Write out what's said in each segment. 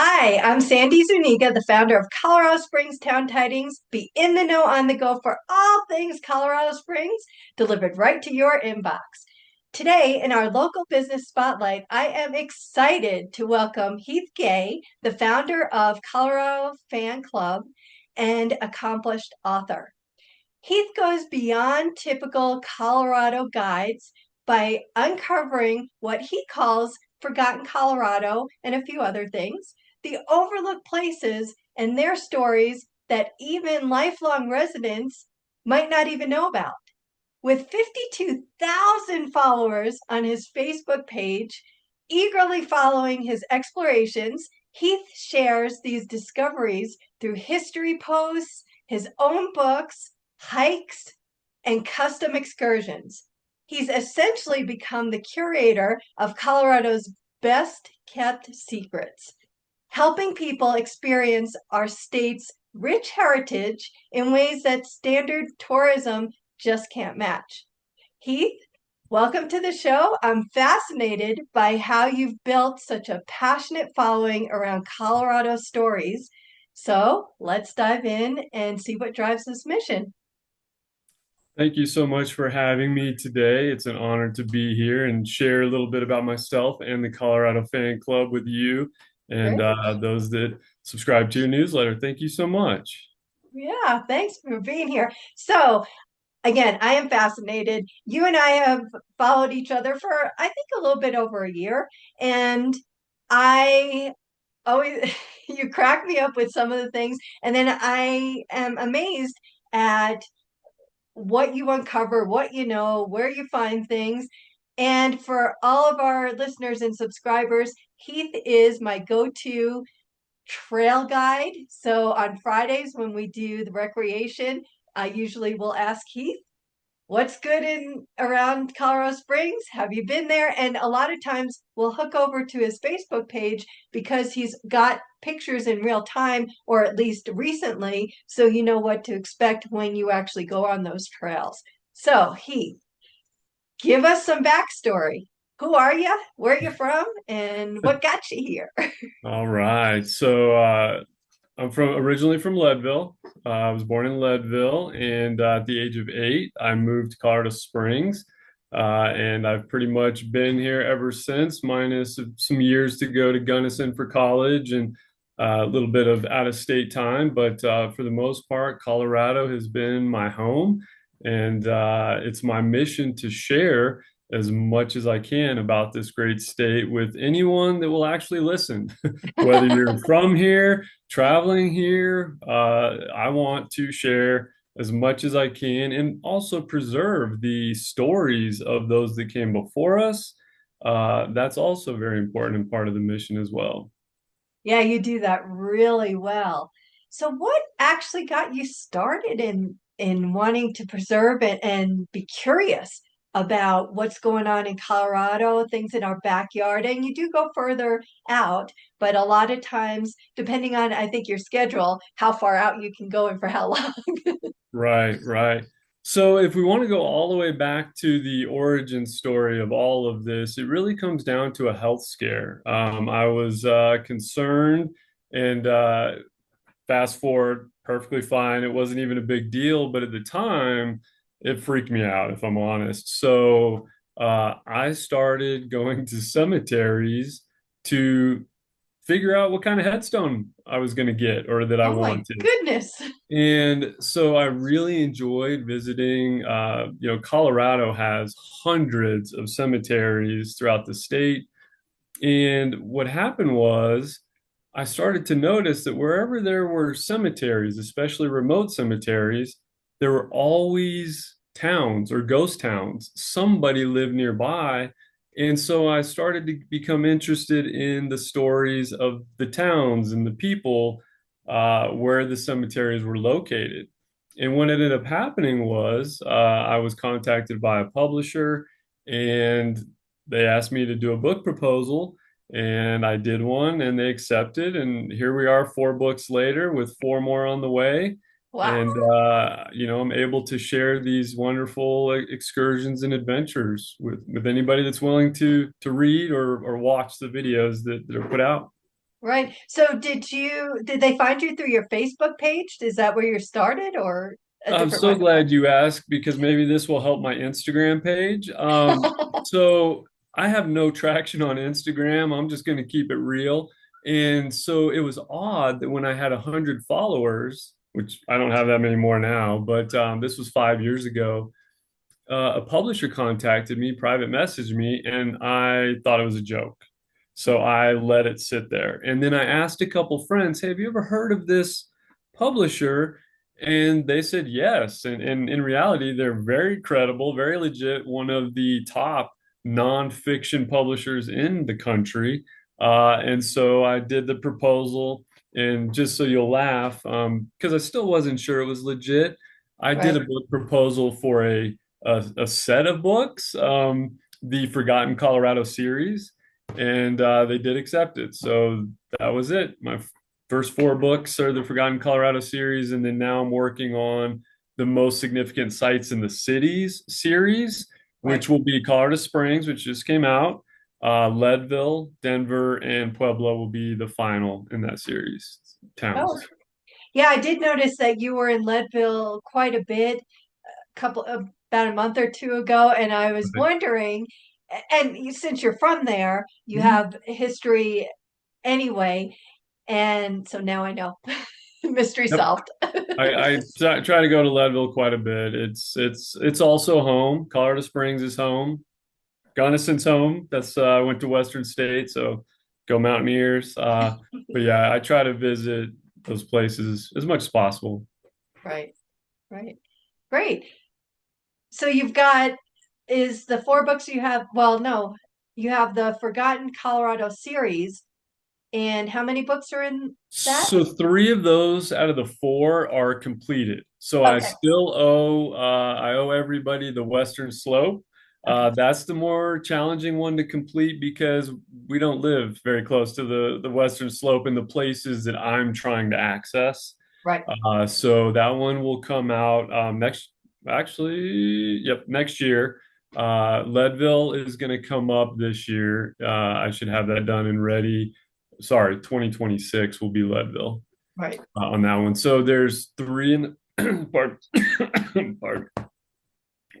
Hi, I'm Sandy Zuniga, the founder of Colorado Springs Town Tidings. Be in the know on the go for all things Colorado Springs, delivered right to your inbox. Today, in our local business spotlight, I am excited to welcome Heath Gay, the founder of Colorado Fan Club and accomplished author. Heath goes beyond typical Colorado guides by uncovering what he calls forgotten Colorado and a few other things, the overlooked places and their stories that even lifelong residents might not even know about. With 52,000 followers on his Facebook page, eagerly following his explorations, Heath shares these discoveries through history posts, his own books, hikes, and custom excursions. He's essentially become the curator of Colorado's best kept secrets, helping people experience our state's rich heritage in ways that standard tourism just can't match. Heath, welcome to the show. I'm fascinated by how you've built such a passionate following around Colorado stories. So let's dive in and see what drives this mission. Thank you so much for having me today. It's an honor to be here and share a little bit about myself and the Colorado Fan Club with you and Great. those that subscribe to your newsletter. Thank you so much. Yeah, thanks for being here. So, again, I am fascinated. You and I have followed each other for, I think, a little bit over a year. And I always, you crack me up with some of the things. And then I am amazed at what you uncover, what you know, where you find things. And for all of our listeners and subscribers, Heath is my go-to trail guide. So on Fridays when we do the recreation, I usually will ask Heath, what's good in around Colorado Springs? Have you been there? And a lot of times we'll hook over to his Facebook page because he's got pictures in real time, or at least recently, so you know what to expect when you actually go on those trails. So, Heath, give us some backstory. Who are you? Where are you from? And what got you here? All right. So I'm from originally from Leadville. I was born in Leadville, and at the age of 8, I moved to Colorado Springs. And I've pretty much been here ever since, minus some years to go to Gunnison for college and a little bit of out-of-state time. But for the most part, Colorado has been my home, and it's my mission to share as much as I can about this great state with anyone that will actually listen. Whether you're from here, traveling here, I want to share as much as I can and also preserve the stories of those that came before us. That's also very important and part of the mission as well. Yeah, you do that really well. So what actually got you started in wanting to preserve it and be curious about what's going on in Colorado, things in our backyard? And you do go further out, but a lot of times, depending on, I think, your schedule, how far out you can go and for how long. Right, right. So if we want to go all the way back to the origin story of all of this, it really comes down to a health scare. I was concerned and fast forward, perfectly fine. It wasn't even a big deal, but at the time, it freaked me out, if I'm honest. So I started going to cemeteries to figure out what kind of headstone I was going to get or that I Oh my wanted. goodness. And so I really enjoyed visiting. Colorado has hundreds of cemeteries throughout the state. And what happened was I started to notice that wherever there were cemeteries, especially remote cemeteries, there were always towns or ghost towns. Somebody lived nearby. And so I started to become interested in the stories of the towns and the people where the cemeteries were located. And what ended up happening was I was contacted by a publisher and they asked me to do a book proposal and I did one and they accepted. And here we are 4 books later with 4 more on the way. Wow. And, I'm able to share these wonderful excursions and adventures with anybody that's willing to read or watch the videos that are put out. Right. So did they find you through your Facebook page? Is that where you started or a I'm different so website? glad you asked because maybe this will help my Instagram page. So I have no traction on Instagram. I'm just going to keep it real. And so it was odd that when I had 100 followers, which I don't have that many more now, but this was 5 years ago, a publisher contacted me, private messaged me, and I thought it was a joke. So I let it sit there. And then I asked a couple friends, hey, have you ever heard of this publisher? And they said yes. And in reality, they're very credible, very legit, one of the top nonfiction publishers in the country. And so I did the proposal. And just so you'll laugh, because I still wasn't sure it was legit, I did a Right. book proposal for a set of books, the Forgotten Colorado series, and they did accept it. So that was it. My first four books are the Forgotten Colorado series, and then now I'm working on the most significant sites in the cities series, which Right. will be Colorado Springs, which just came out. Leadville, Denver, and Pueblo will be the final in that series towns. Oh, yeah, I did notice that you were in Leadville quite a bit, about a month or two ago, and I was Right. wondering, since you're from there, you Mhm. have history anyway, and so now I know. Mystery Yep. solved. I try to go to Leadville quite a bit. It's also home. Colorado Springs is home. Gunnison's home. That's I went to Western State, so go Mountaineers. But yeah, I try to visit those places as much as possible. Right, right. Great. So you've got is the four books you have, well, no, you have the Forgotten Colorado series, and how many books are in that? So three of those out of the four are completed. So Okay, I owe everybody the Western Slope. okay, That's the more challenging one to complete because we don't live very close to the Western Slope in the places that I'm trying to access. right, So that one will come out next year. Leadville is going to come up this year. I should have that done and ready. Sorry, 2026 will be Leadville right. on that one. So there's three in pardon, pardon,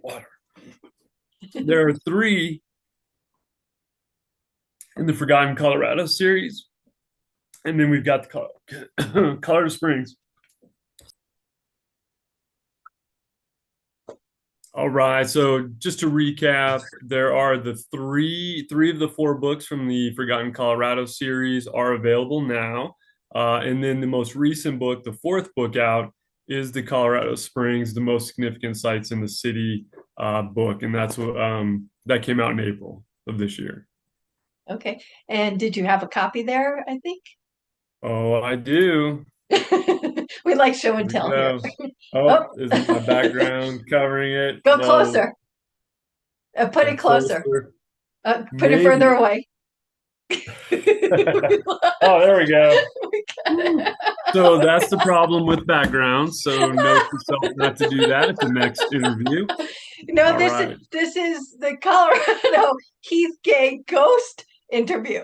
water. There are three in the Forgotten Colorado series, and then we've got the Colorado Springs. All right. So just to recap, there are the three of the four books from the Forgotten Colorado series are available now. And then the most recent book, the fourth book out, is the Colorado Springs, the most significant sites in the city book. And that's what that came out in April of this year. Okay. And did you have a copy there, I think? Oh, I do. We like show Here and we tell here. go. Oh, Oh, isn't my background covering it? go Well, closer. Put go it closer. closer. Put it further Maybe. away. Oh, there we go. So that's the problem with background. So note to self not to do that at the next interview. No, All right. this is the Colorado Heath Gay ghost interview.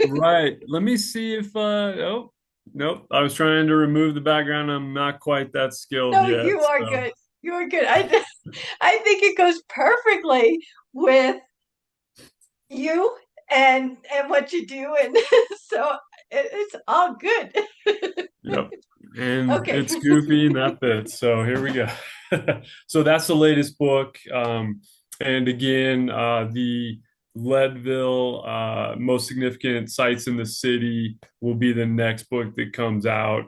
Right. Let me see if oh, nope. I was trying to remove the background. I'm not quite that skilled No, yet. you are So good. You are good. I think it goes perfectly with you and what you do, and so it's all good. yep. And Okay. it's goofy and that fits. So here we go. So that's the latest book. And again, the Leadville, most significant sites in the city will be the next book that comes out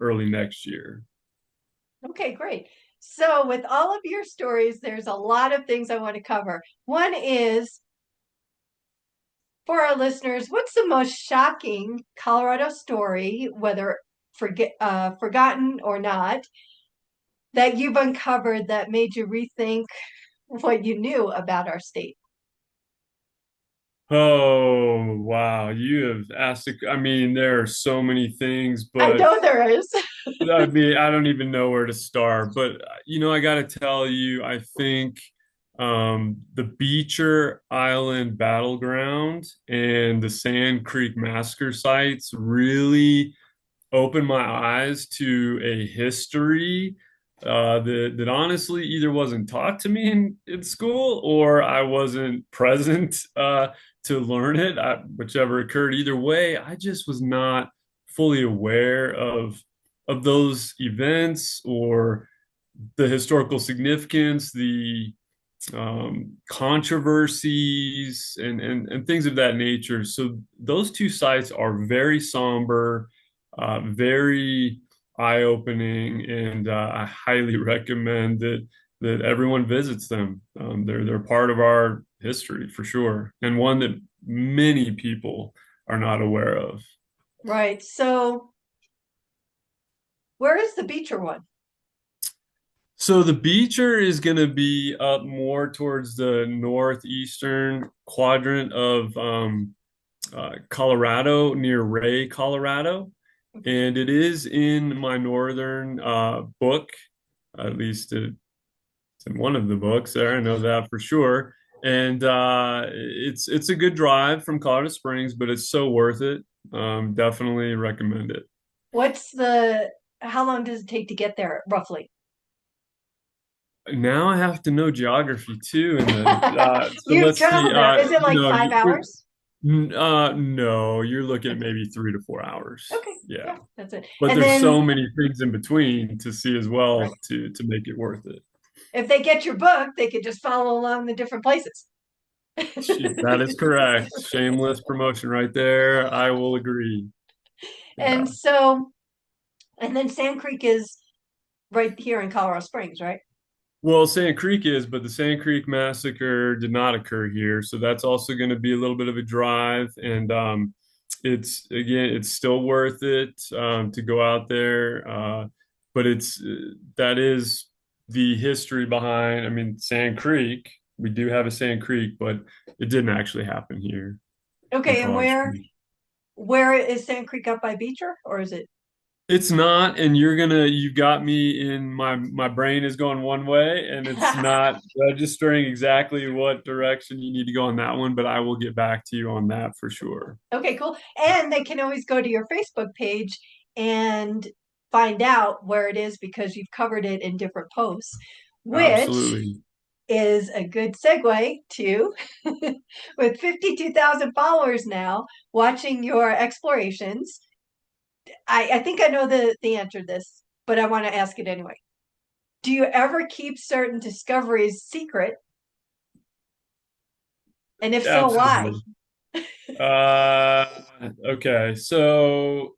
early next year. Okay, great. So with all of your stories, there's a lot of things I want to cover. One is for our listeners, what's the most shocking Colorado story, whether forgotten or not, that you've uncovered that made you rethink what you knew about our state? Oh, wow. You have asked, I mean, there are so many things, I but know there is. I mean, I don't even know where to start. But, I got to tell you, I think. The Beecher Island Battleground and the Sand Creek Massacre sites really opened my eyes to a history that honestly either wasn't taught to me in school or I wasn't present to learn it, whichever occurred. Either way, I just was not fully aware of those events or the historical significance, the controversies and things of that nature. So those two sites are very somber, very eye-opening, and I highly recommend that everyone visits them. They're part of our history for sure, and one that many people are not aware of. Right. So where is the Beecher one? So the Beecher is going to be up more towards the northeastern quadrant of Colorado, near Ray, Colorado. And it is in my northern book, at least it's in one of the books there. I know that for sure. And it's a good drive from Colorado Springs, but it's so worth it. Definitely recommend it. What's the, how long does it take to get there roughly? Now I have to know geography too, and so You've let's see. traveled there. Is it like 5 hours? No, you're looking at Okay. maybe 3 to 4 hours. Okay. Yeah, Yeah, that's it. but And there's so then, many things in between to see as right, well to make it worth it. if they get your book, they could just follow along the different places. That is correct. Shameless promotion right there. I will agree. Yeah. And so, and then Sand Creek is right here in Colorado Springs, right? Well, Sand Creek is, but the Sand Creek massacre did not occur here, so that's also going to be a little bit of a drive, and it's again, it's still worth it to go out there. But it's that is the history behind. I mean, Sand Creek. We do have a Sand Creek, but it didn't actually happen here in Okay, and Colorado Springs. where is Sand Creek up by Beecher, or is it? It's not, and you got me in my brain is going one way, and it's not registering exactly what direction you need to go on that one, but I will get back to you on that for sure. Okay, cool. And they can always go to your Facebook page and find out where it is because you've covered it in different posts, which Absolutely. is a good segue to with 52,000 followers now watching your explorations. I think I know the answer to this, but I want to ask it anyway. Do you ever keep certain discoveries secret? And if so, why? Absolutely. Uh, okay. So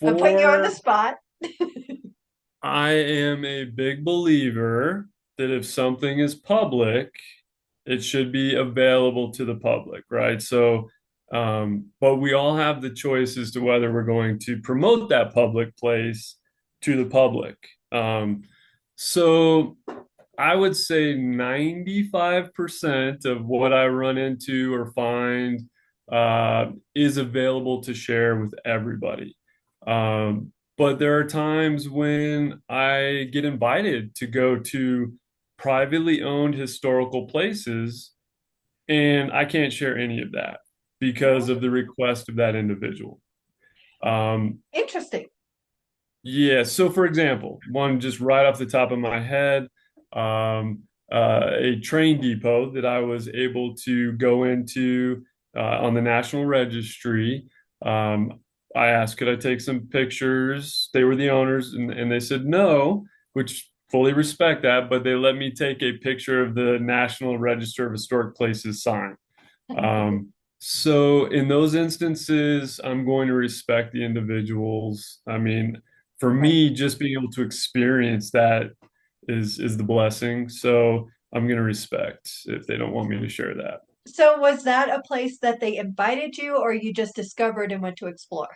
I'm putting you on the for spot. I am a big believer that if something is public, it should be available to the public, right? So, but we all have the choice as to whether we're going to promote that public place to the public. So I would say 95% of what I run into or find is available to share with everybody. But there are times when I get invited to go to privately owned historical places, and I can't share any of that because of the request of that individual. Um, Interesting. yeah. So, for example, one just right off the top of my head, a train depot that I was able to go into on the National Registry. Um, I asked, could I take some pictures? They were the owners, and they said no, which fully respect that, but they let me take a picture of the National Register of Historic Places sign. So in those instances, I'm going to respect the individuals. I mean, for Right. me, just being able to experience that is the blessing. So I'm going to respect if they don't want me to share that. So was that a place that they invited you or you just discovered and went to explore?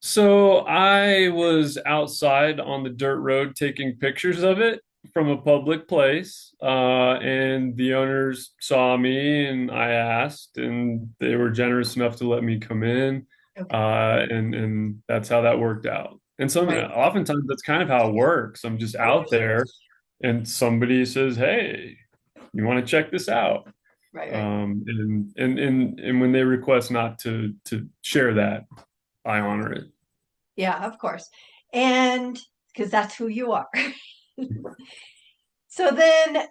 So I was outside on the dirt road taking pictures of it from a public place, and the owners saw me, and I asked, and they were generous enough to let me come in, Okay. and that's how that worked out. And some Right. oftentimes that's kind of how it works. I'm just out there, and somebody says, "Hey." you want to check this out. Right, right. And when they request not to share that, I honor it. Yeah, of course. And because that's who you are. So then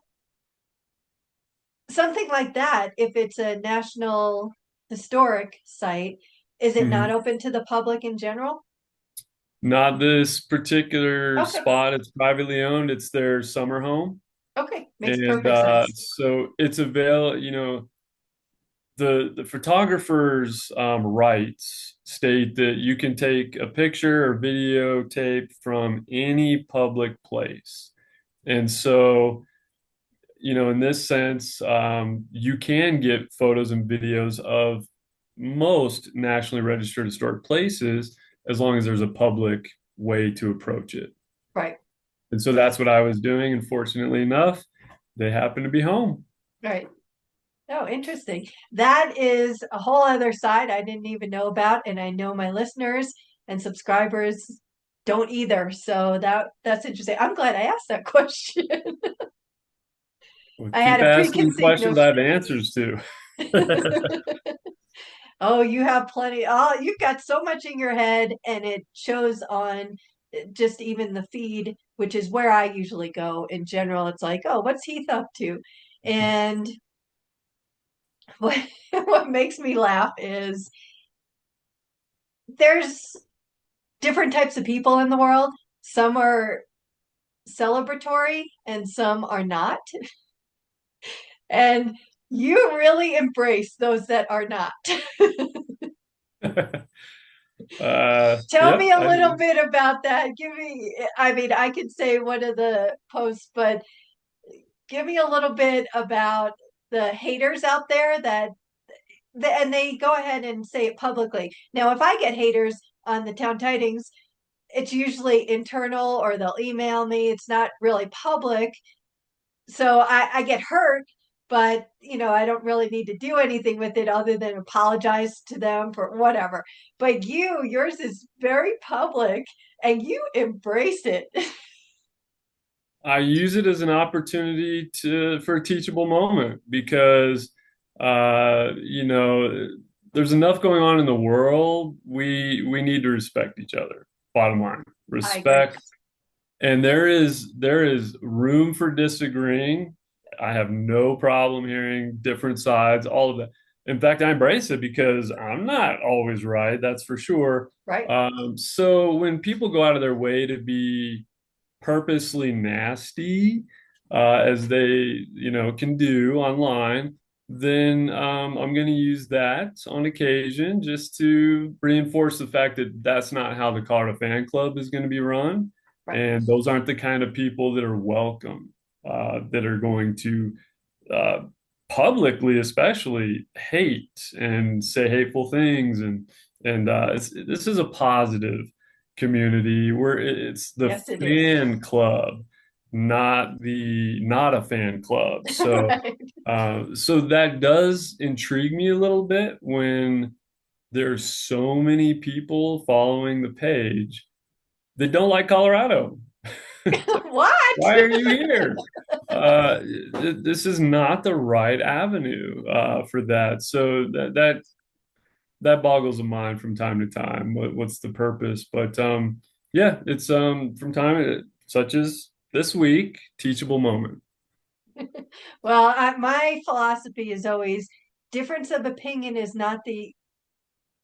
something like that, if it's a national historic site, is it not Mhm. open to the public in general? Not this particular Okay. spot. It's privately owned. It's their summer home. Okay. Makes And perfect sense. so it's available, the photographer's rights state that you can take a picture or videotape from any public place. And so, in this sense, you can get photos and videos of most nationally registered historic places as long as there's a public way to approach it. Right. And so that's what I was doing. And fortunately enough, they happen to be home. Right. Oh, interesting. That is a whole other side I didn't even know about, and I know my listeners and subscribers don't either. So that's interesting. I'm glad I asked that question. Well, I had keep a asking preconceived questions I notion. have answers to. Oh, you have plenty. Oh, you've got so much in your head, and it shows on just even the feed, which is where I usually go in general. It's like, oh, what's Heath up to? And what what makes me laugh is there's different types of people in the world. Some are celebratory and some are not. And you really embrace those that are not. Tell Yep, me a I little do. bit about that. I mean, I could say one of the posts, but give me a little bit about the haters out there and they go ahead and say it publicly. Now, if I get haters on the Town Tidings, it's usually internal or they'll email me. It's not really public. So I get hurt, but I don't really need to do anything with it other than apologize to them for whatever. But yours is very public and you embrace it. I use it as an opportunity for a teachable moment because there's enough going on in the world. We need to respect each other. Bottom line, I agree. respect. And there is room for disagreeing. I have no problem hearing different sides, all of that. In fact, I embrace it because I'm not always right, that's for sure. Right. So when people go out of their way to be purposely nasty, as they, can do online, then I'm going to use that on occasion just to reinforce the fact that that's not how the Colorado Fan Club is going to be run. Right. And those aren't the kind of people that are welcome, that are going to uh, publicly, especially, hate and say hateful things. This is a positive community where it's the Yes, it is. fan club, not a fan club. So Right. so that does intrigue me a little bit when there's so many people following the page that don't like Colorado. It's like, What? why are you here? Uh, this is not the right avenue for that. So that boggles the mind from time to time. What's the purpose? But yeah, it's from time such as this week, teachable moment. Well, my philosophy is always difference of opinion is not the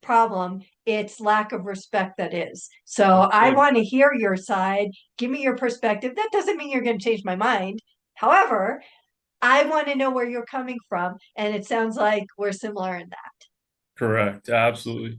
problem. It's lack of respect that is. So I Okay, want to hear your side. Give me your perspective. That doesn't mean you're going to change my mind. However, I want to know where you're coming from. And it sounds like we're similar in that. correct, absolutely.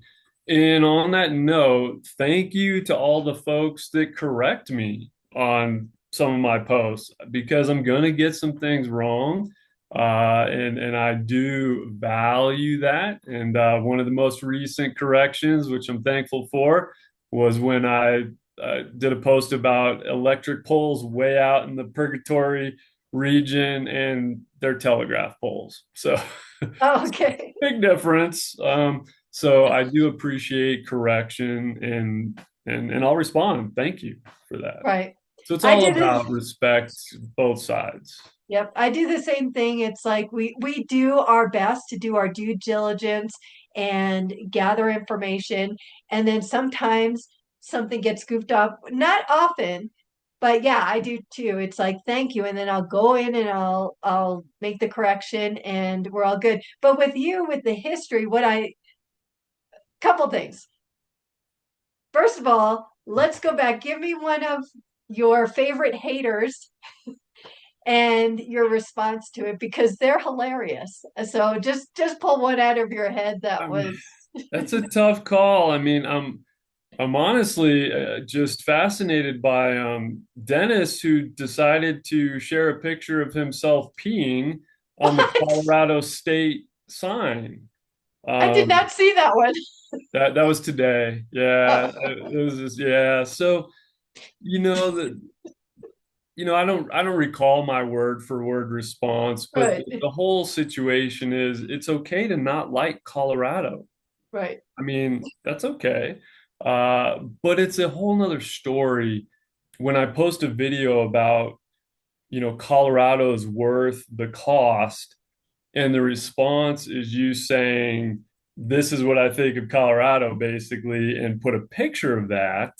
And on that note, thank you to all the folks that correct me on some of my posts because I'm gonna get some things wrong. And I do value that. And one of the most recent corrections, which I'm thankful for, was when I did a post about electric poles way out in the Purgatory region and their telegraph poles. So Oh, okay. big difference. So I do appreciate correction and I'll respond. Thank you for that. Right. So it's I all did it. about respect, both sides. Yep, I do the same thing. It's like we do our best to do our due diligence and gather information, and then sometimes something gets goofed up. Not often, but yeah, I do too. It's like thank you, and then I'll go in and I'll make the correction, and we're all good. But with you, with the history, what I couple things. First of all, let's go back. Give me one of your favorite haters and your response to it because they're hilarious. So just pull one out of your head that Um, was that's a tough call. I mean, I'm honestly just fascinated by Dennis, who decided to share a picture of himself peeing on the what? Colorado State sign. I did Um, not see that one. that was today. Yeah, it was just, yeah. So you know that I don't recall my word for word response, but Right, the whole situation is it's okay to not like Colorado. right. I mean, that's okay. But it's a whole nother story when I post a video about, Colorado's worth the cost, and the response is you saying, this is what I think of Colorado, basically, and put a picture of that,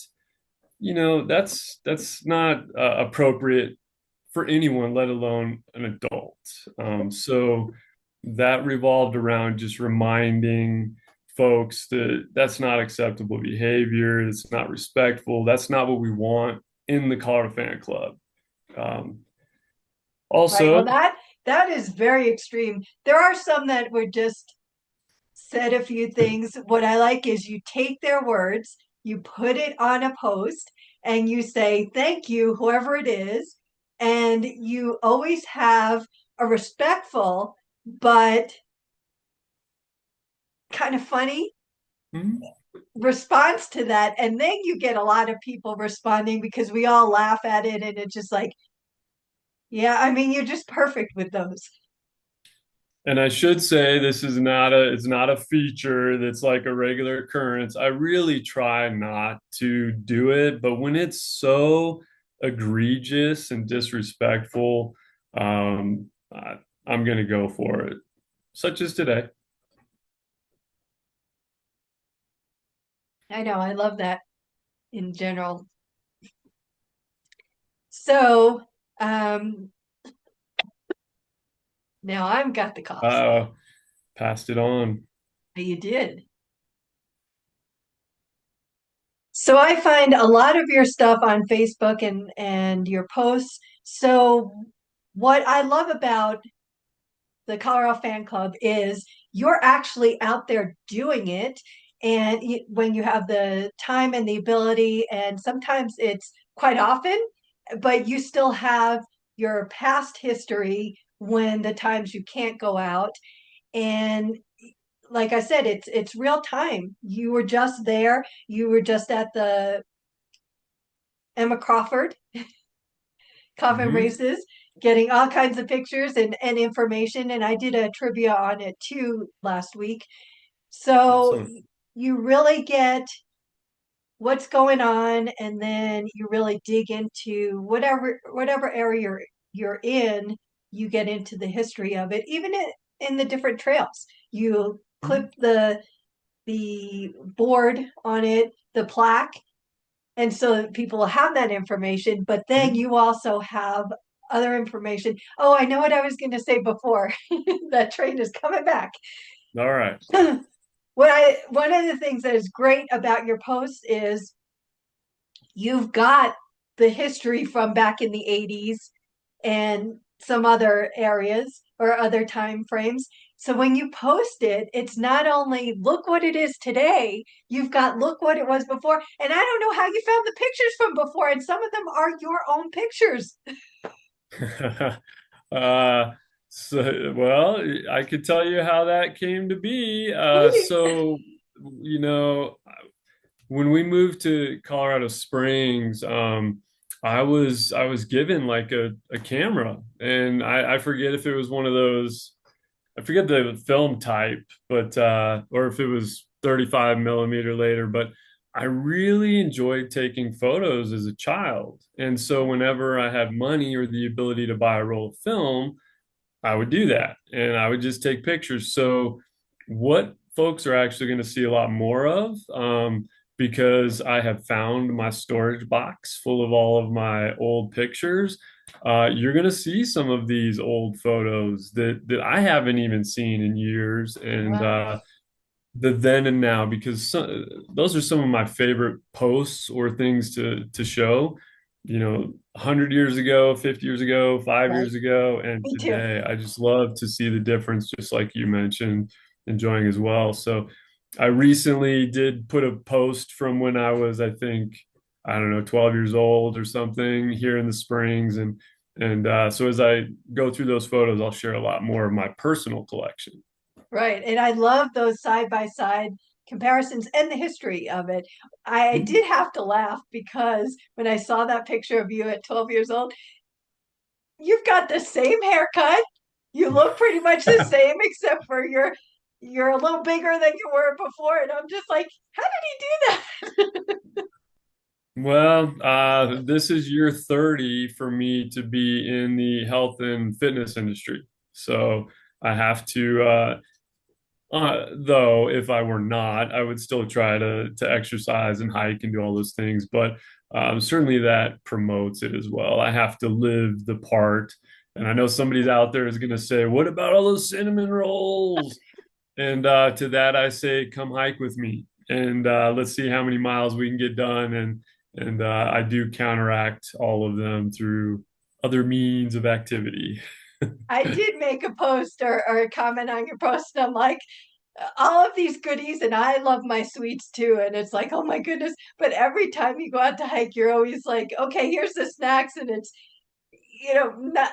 that's not appropriate for anyone, let alone an adult. So that revolved around just reminding folks that that's not acceptable behavior. It's not respectful. That's not what we want in the Colorado Fan Club. Um, Right. Also, Well, that is very extreme. There are some that were just said a few things. What I like is you take their words, you put it on a post, and you say, thank you, whoever it is. And you always have a respectful, but kind of funny mhm. response to that. And then you get a lot of people responding because we all laugh at it. And it's just like, yeah, I mean, you're just perfect with those. And I should say this is it's not a feature that's like a regular occurrence. I really try not to do it, but when it's so egregious and disrespectful, I'm going to go for it, such as today. I know, I love that in general. So, um, now I've got the cough. Uh, Passed it on. You did. So I find a lot of your stuff on Facebook and your posts. So what I love about the Colorado Fan Club is you're actually out there doing it. And when you have the time and the ability, and sometimes it's quite often, but you still have your past history when the times you can't go out. And like I said, it's real time. You were just there. You were just at the Emma Crawford coffin Hmm. races, getting all kinds of pictures and information. And I did a trivia on it too last week. So Excellent. you really get what's going on, and then you really dig into whatever area you're in. You get into the history of it, even in the different trails. You Mhm. clip the board on it, the plaque, and so people will have that information, but then Mhm. you also have other information. Oh, I know what I was going to say before. That train is coming back. All right. One of the things that is great about your posts is you've got the history from back in the 80s and some other areas or other time frames. So when you post it, it's not only look what it is today, you've got look what it was before. And I don't know how you found the pictures from before, and some of them are your own pictures. Uh, well, I could tell you how that came to be. Please. So, you know, when we moved to Colorado Springs, I was given like a camera, and I forget if it was one of those. I forget the film type, but or if it was 35 millimeter later, but I really enjoyed taking photos as a child. And so whenever I had money or the ability to buy a roll of film, I would do that and I would just take pictures. So, what folks are actually going to see a lot more of, because I have found my storage box full of all of my old pictures. You're going to see some of these old photos that I haven't even seen in years, and Wow. the then and now, because those are some of my favorite posts or things to show. 100 years ago, 50 years ago, five Right. years ago, and Me too. today. I just love to see the difference, just like you mentioned, enjoying as well. So I recently did put a post from when I was, I think, I don't know, 12 years old or something here in the Springs. And so as I go through those photos, I'll share a lot more of my personal collection. Right. And I love those side by side comparisons and the history of it. I did have to laugh because when I saw that picture of you at 12 years old, you've got the same haircut. You look pretty much the same, except for you're a little bigger than you were before. And I'm just like, how did he do that? Well, this is year 30 for me to be in the health and fitness industry. So I have to, though, if I were not, I would still try to exercise and hike and do all those things. But certainly that promotes it as well. I have to live the part. And I know somebody's out there is going to say, "What about all those cinnamon rolls?" And to that, I say, come hike with me, and let's see how many miles we can get done. And I do counteract all of them through other means of activity. I did make a post or a comment on your post, and I'm like, all of these goodies, and I love my sweets too. And it's like, oh my goodness. But every time you go out to hike, you're always like, okay, here's the snacks, and it's, not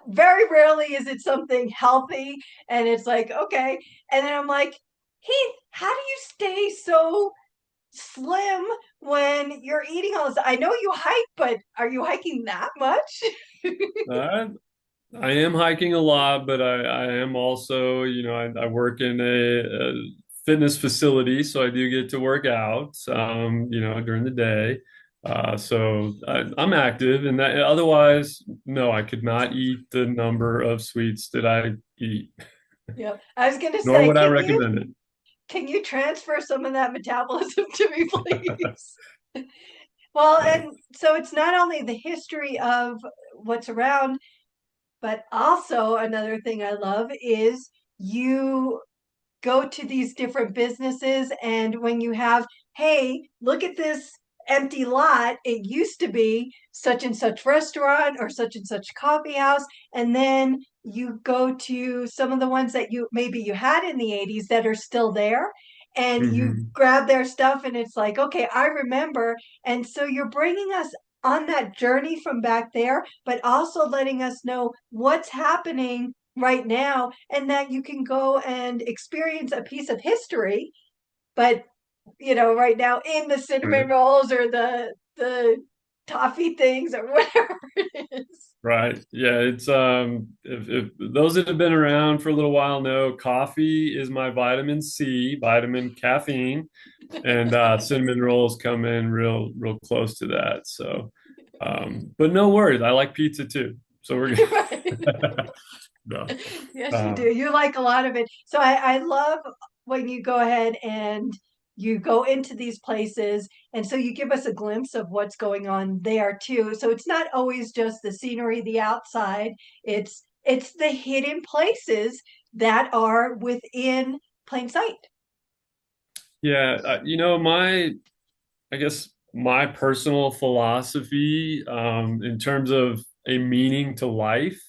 very rarely is it something healthy. And it's like, okay. And then I'm like, Heath, how do you stay so slim when you're eating all this? I know you hike, but are you hiking that much? Uh, I am hiking a lot, but I am also, I work in a fitness facility, so I do get to work out, during the day. So I'm active, and that otherwise, no, I could not eat the number of sweets that I eat, Yeah. I was gonna nor say, would I recommend it. can you transfer some of that metabolism to me, please? Well, Yeah. and so it's not only the history of what's around, but also another thing I love is you go to these different businesses, and when you have, hey, look at this empty lot, it used to be such and such restaurant or such and such coffee house. And then you go to some of the ones that you maybe you had in the 80s that are still there, and you Mhm. grab their stuff, and it's like, okay, I remember. And so you're bringing us on that journey from back there, but also letting us know what's happening right now, and that you can go and experience a piece of history, but right now in the cinnamon Right. rolls or the toffee things or whatever it is. Right. Yeah, it's if those that have been around for a little while know coffee is my vitamin C, vitamin caffeine, and cinnamon rolls come in real close to that. So but no worries, I like pizza too. So we're Right. good. No. Yes, you do. Um, You like a lot of it. So I love when you go ahead and you go into these places. And so you give us a glimpse of what's going on there too. So it's not always just the scenery, the outside. It's the hidden places that are within plain sight. yeah, I guess my personal philosophy in terms of a meaning to life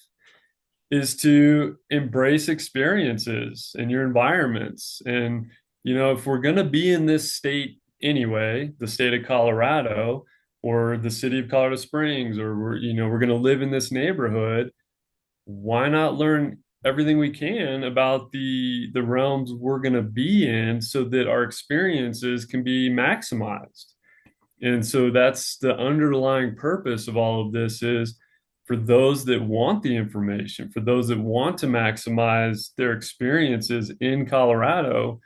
is to embrace experiences in your environments. And, if we're going to be in this state anyway, the state of Colorado or the city of Colorado Springs, or we're going to live in this neighborhood, why not learn everything we can about the realms we're going to be in so that our experiences can be maximized? And so that's the underlying purpose of all of this is for those that want the information, for those that want to maximize their experiences in Colorado,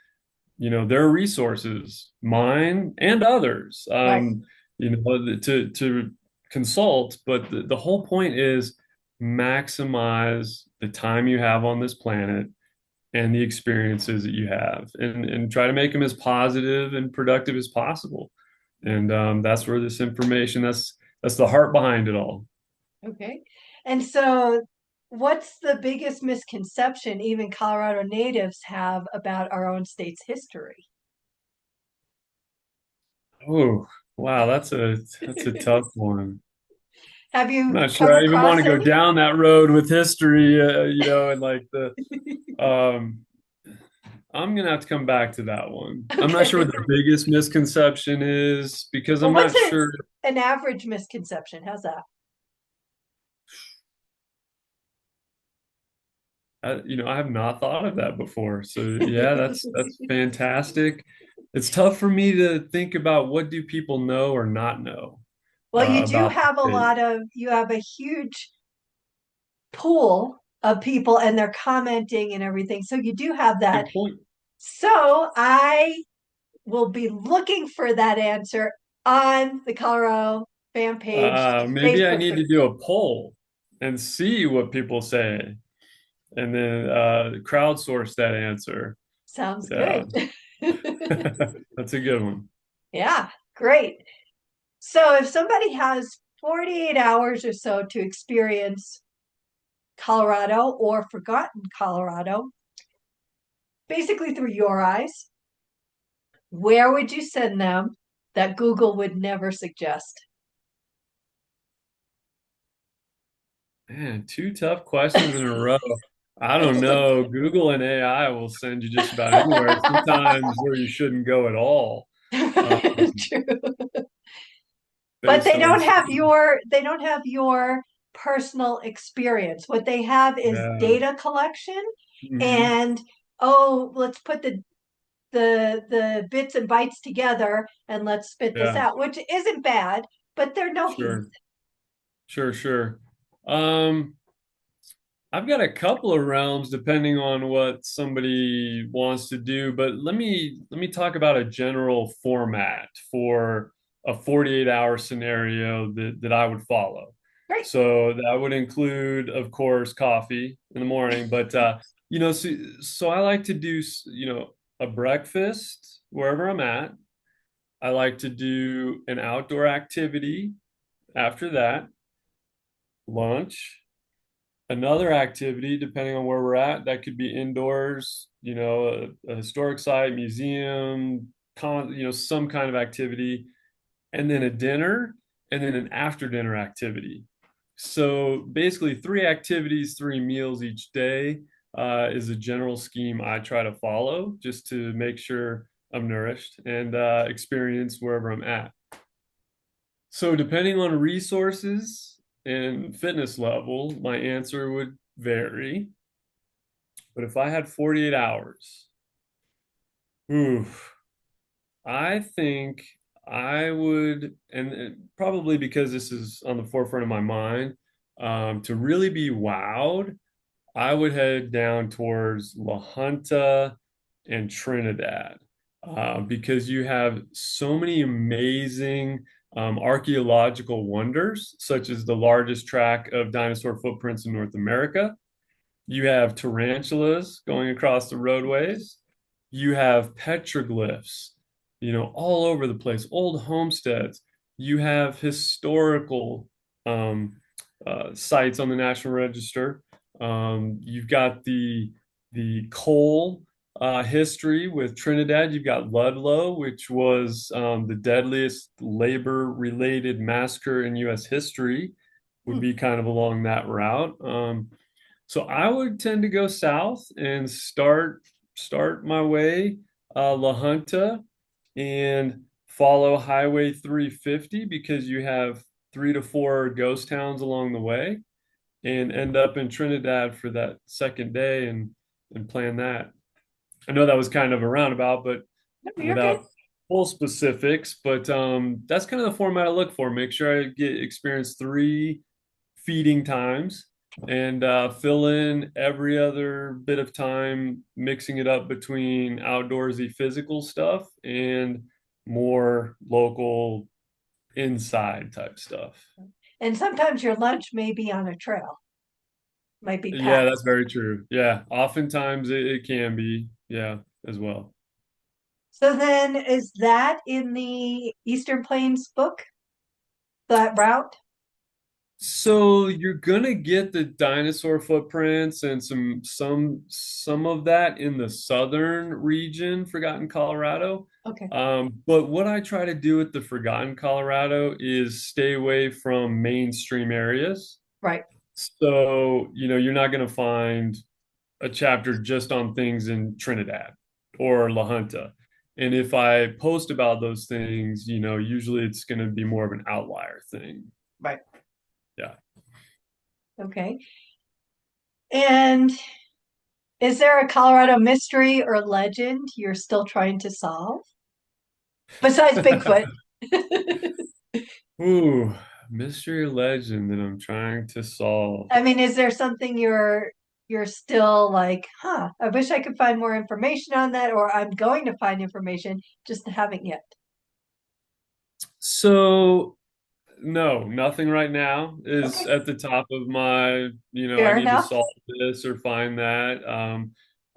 their resources, mine and others, Right. to consult. But the whole point is maximize the time you have on this planet and the experiences that you have, and try to make them as positive and productive as possible. And that's where this information, that's the heart behind it all. Okay. And so, what's the biggest misconception even Colorado natives have about our own state's history? Oh, wow, that's a tough one. Have I'm you not come sure I even want across to go any? down that road with history, and like the um I'm gonna have to come back to that one. I'm not sure Okay. what the biggest misconception is because Well, I'm what's not sure. an average misconception? How's that? I have not thought of that before. So yeah, that's fantastic. It's tough for me to think about what do people know or not know Well, you do about have a the state. lot of, you have a huge pool of people and they're commenting and everything. So you do have that. Good point. So I will be looking for that answer on the Colorado fan page, Maybe I Facebook need group. to do a poll and see what people say, and then crowdsource that answer. Sounds Yeah, good. that's a good one. Yeah, great. So if somebody has 48 hours or so to experience Colorado or forgotten Colorado, basically through your eyes, where would you send them that Google would never suggest? Man, two tough questions in a row. I don't know. Google and AI will send you just about anywhere, sometimes where you shouldn't go at all, uh, True. But based on certain. they don't have your personal experience. What they have is Yeah. data collection Hmm. and oh, let's put the bits and bytes together and let's spit this Yeah. out, which isn't bad, but they're no Heath. Sure. Sure. Sure. Um, I've got a couple of realms depending on what somebody wants to do, but let me talk about a general format for a 48-hour scenario that I would follow. Great. So that would include, of course, coffee in the morning, but so I like to do, a breakfast wherever I'm at. I like to do an outdoor activity after that, lunch, another activity, depending on where we're at, that could be indoors, a historic site, museum, some kind of activity, and then a dinner, and then an after dinner activity. So basically, three activities, three meals each day is a general scheme I try to follow just to make sure I'm nourished and experience wherever I'm at. So, depending on resources and fitness level, my answer would vary. But if I had 48 hours, oof, I think I would, and probably because this is on the forefront of my mind, to really be wowed, I would head down towards La Junta and Trinidad because you have so many amazing archaeological wonders, such as the largest track of dinosaur footprints in North America. You have tarantulas going across the roadways. You have petroglyphs, all over the place, old homesteads. You have historical um, sites on the National Register. You've got the coal history with Trinidad. You've got Ludlow, which was the deadliest labor-related massacre in U.S. history, would Hmm. be kind of along that route. So I would tend to go south and start my way La Junta and follow Highway 350 because you have three to four ghost towns along the way, and end up in Trinidad for that second day and plan that. I know that was kind of a roundabout, but No, you're good. without full specifics, but that's kind of the format I look for. Make sure I get experience three feeding times and fill in every other bit of time mixing it up between outdoorsy physical stuff and more local inside type stuff. And sometimes your lunch may be on a trail, might be Yeah, packed. that's very true. Yeah, oftentimes it can be. Yeah, as well. So then is that in the Eastern Plains book, that route? So you're gonna get the dinosaur footprints and some of that in the southern region, Forgotten Colorado. Okay, But what I try to do with the Forgotten Colorado is stay away from mainstream areas. right. So, you're not gonna find a chapter just on things in Trinidad or La Junta. And if I post about those things, usually it's gonna be more of an outlier thing. Right. Yeah. Okay. And is there a Colorado mystery or legend you're still trying to solve besides Bigfoot? Ooh, mystery legend that I'm trying to solve. I mean, is there something you're still like, huh, I wish I could find more information on that, or I'm going to find information, just haven't yet. So, no, nothing right now is Okay, at the top of my, I fair need to enough. solve this or find that.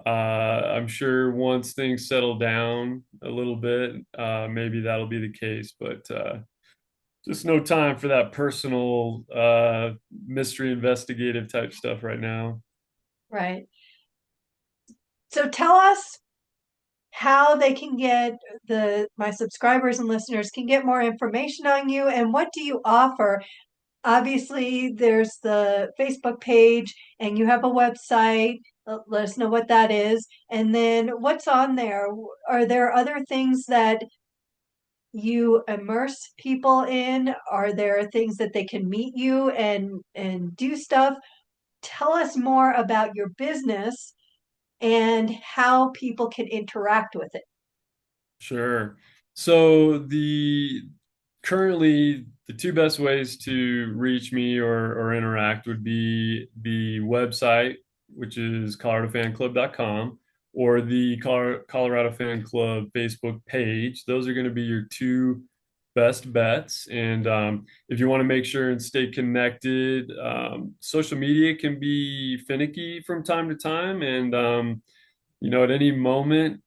I'm sure once things settle down a little bit, maybe that'll be the case, but just no time for that personal mystery investigative type stuff right now. Right. So tell us how they can get the my subscribers and listeners can get more information on you and what do you offer. Obviously, there's the Facebook page and you have a website. Let us know what that is. And then what's on there? Are there other things that you immerse people in? Are there things that they can meet you and do stuff? Tell us more about your business and how people can interact with it. Sure. So currently the two best ways to reach me or interact would be the website, which is coloradofanclub.com, or the Colorado Fan Club Facebook page. Those are going to be your two best bets. And if you want to make sure and stay connected, social media can be finicky from time to time, and at any moment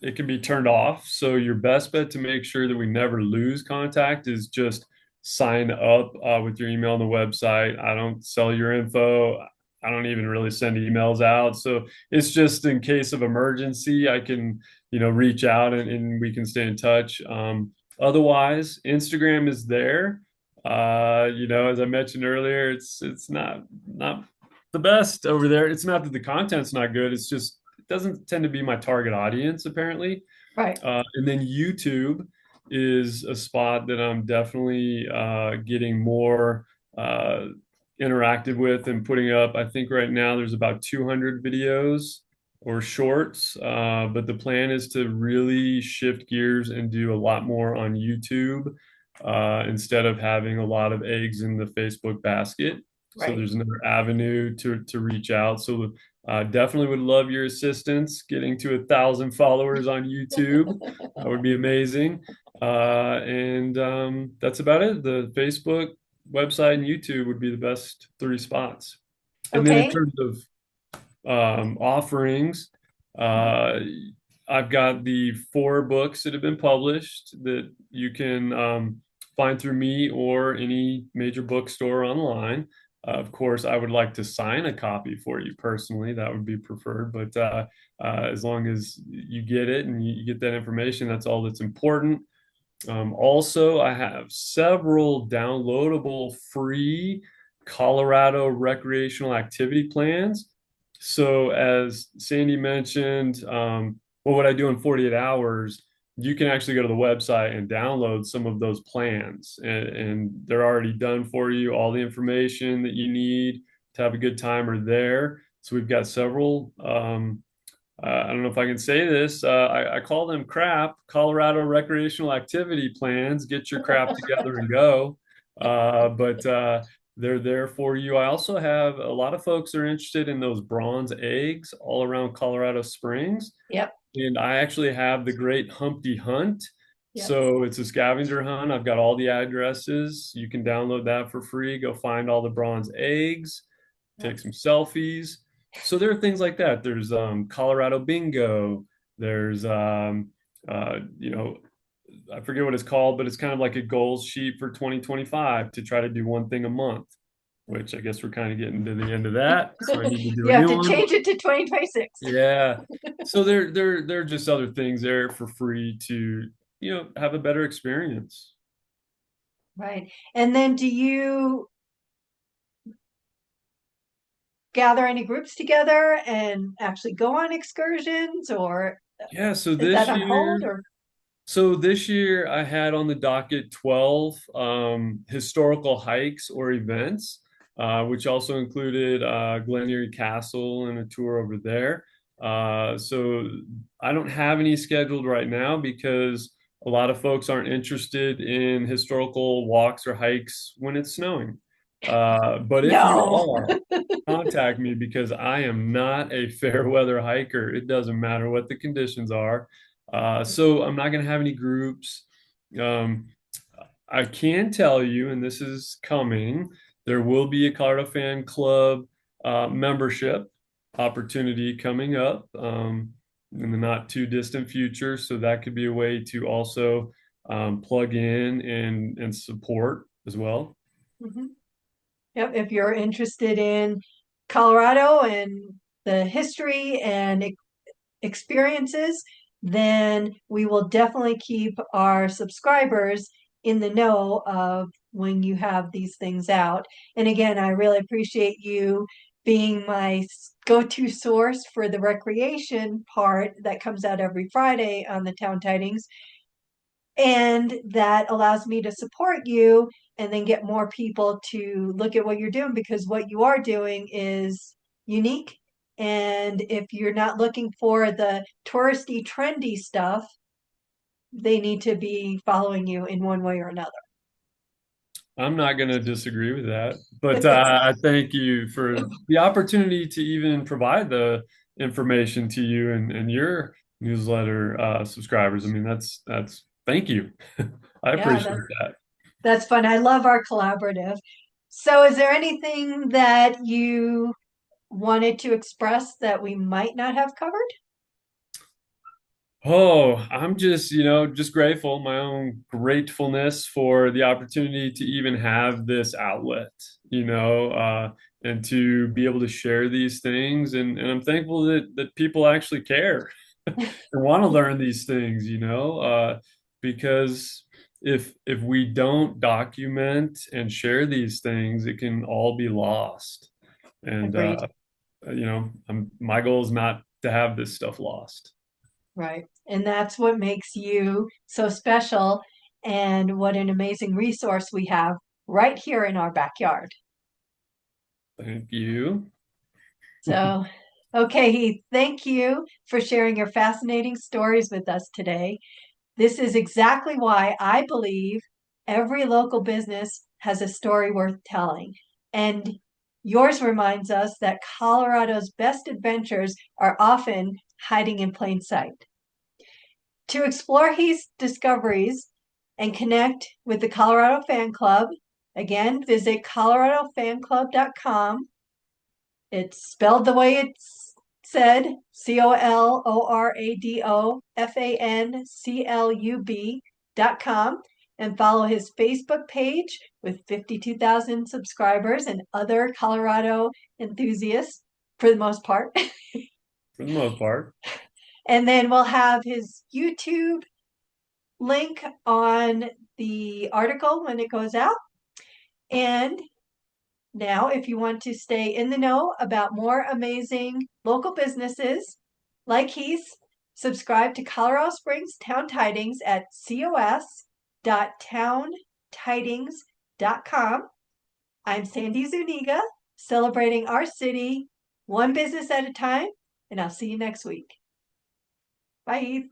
it can be turned off. So your best bet to make sure that we never lose contact is just sign up with your email on the website. I don't sell your info. I don't even really send emails out. So it's just in case of emergency, I can, reach out and we can stay in touch. Otherwise, Instagram is there. As I mentioned earlier, it's not the best over there. It's not that the content's not good. It's just it doesn't tend to be my target audience, apparently. Right. And then YouTube is a spot that I'm definitely getting more uh, interactive with and putting up. I think right now there's about 200 videos or shorts, but the plan is to really shift gears and do a lot more on YouTube instead of having a lot of eggs in the Facebook basket. So Right. there's another avenue to reach out. So definitely would love your assistance getting to 1,000 followers on YouTube. That would be amazing. And that's about it. The Facebook, website, and YouTube would be the best three spots. And then in Okay. terms of offerings, uh, I've got the four books that have been published that you can find through me or any major bookstore online. Of course, I would like to sign a copy for you personally. That would be preferred. But as long as you get it and you get that information, that's all that's important. Also, I have several downloadable free Colorado recreational activity plans. So, as Sandy mentioned, what I do in 48 hours, you can actually go to the website and download some of those plans, and they're already done for you. All the information that you need to have a good time are there. So, we've got several. I don't know if I can say this. I call them crap, Colorado recreational activity plans. Get your crap together and go. But they're there for you. I also have a lot of folks are interested in those bronze eggs all around Colorado Springs. Yep, And I actually have the Great Humpty Hunt. yep, So it's a scavenger hunt. I've got all the addresses. You can download that for free. Go find all the bronze eggs, yep. take some selfies. So there are things like that. There's Colorado Bingo. There's you know, I forget what it's called, but it's kind of like a goals sheet for 2025 to try to do one thing a month, which I guess we're kind of getting to the end of that. So I need to do You a have new to one. change it to 2026. Yeah. So there are just other things there for free to, have a better experience. Right. And then do you gather any groups together and actually go on excursions, or Yeah, so is that this on hold? year Or this year I had on the docket 12 historical hikes or events, which also included Glen Erie Castle and a tour over there. So I don't have any scheduled right now because a lot of folks aren't interested in historical walks or hikes when it's snowing. But if you no. are, contact me because I am not a fair weather hiker. It doesn't matter what the conditions are. So I'm not going to have any groups. Um, I can tell you, and this is coming, there will be a Colorado Fan Club membership opportunity coming up in the not too distant future. So that could be a way to also plug in and support as well. Mhm. Yep, if you're interested in Colorado and the history and experiences, then we will definitely keep our subscribers in the know of when you have these things out. And again, I really appreciate you being my go-to source for the recreation part that comes out every Friday on the Town Tidings. And that allows me to support you and then get more people to look at what you're doing, because what you are doing is unique. And if you're not looking for the touristy, trendy stuff, they need to be following you in one way or another. I'm not going to disagree with that, but I thank you for the opportunity to even provide the information to you and your newsletter subscribers. I mean, that's thank you. I Yeah, appreciate that. that's fun. I love our collaborative. So, is there anything that you wanted to express that we might not have covered? Oh, I'm just, just grateful, my own gratefulness for the opportunity to even have this outlet, and to be able to share these things. And I'm thankful that people actually care and want to learn these things, because if we don't document and share these things, it can all be lost. And Agreed. my goal is not to have this stuff lost. Right. And that's what makes you so special, and what an amazing resource we have right here in our backyard. Thank you. So, okay, Heath, thank you for sharing your fascinating stories with us today. This is exactly why I believe every local business has a story worth telling. And yours reminds us that Colorado's best adventures are often hiding in plain sight. To explore his discoveries and connect with the Colorado Fan Club, again, visit coloradofanclub.com. It's spelled the way it's said, ColoradoFanclub.com, and follow his Facebook page with 52,000 subscribers and other Colorado enthusiasts for the most part. For the most part. And then we'll have his YouTube link on the article when it goes out. And now, if you want to stay in the know about more amazing local businesses like Heath, subscribe to Colorado Springs Town Tidings at cos.towntidings.com. I'm Sandy Zuniga, celebrating our city one business at a time, and I'll see you next week. Bye, Heath.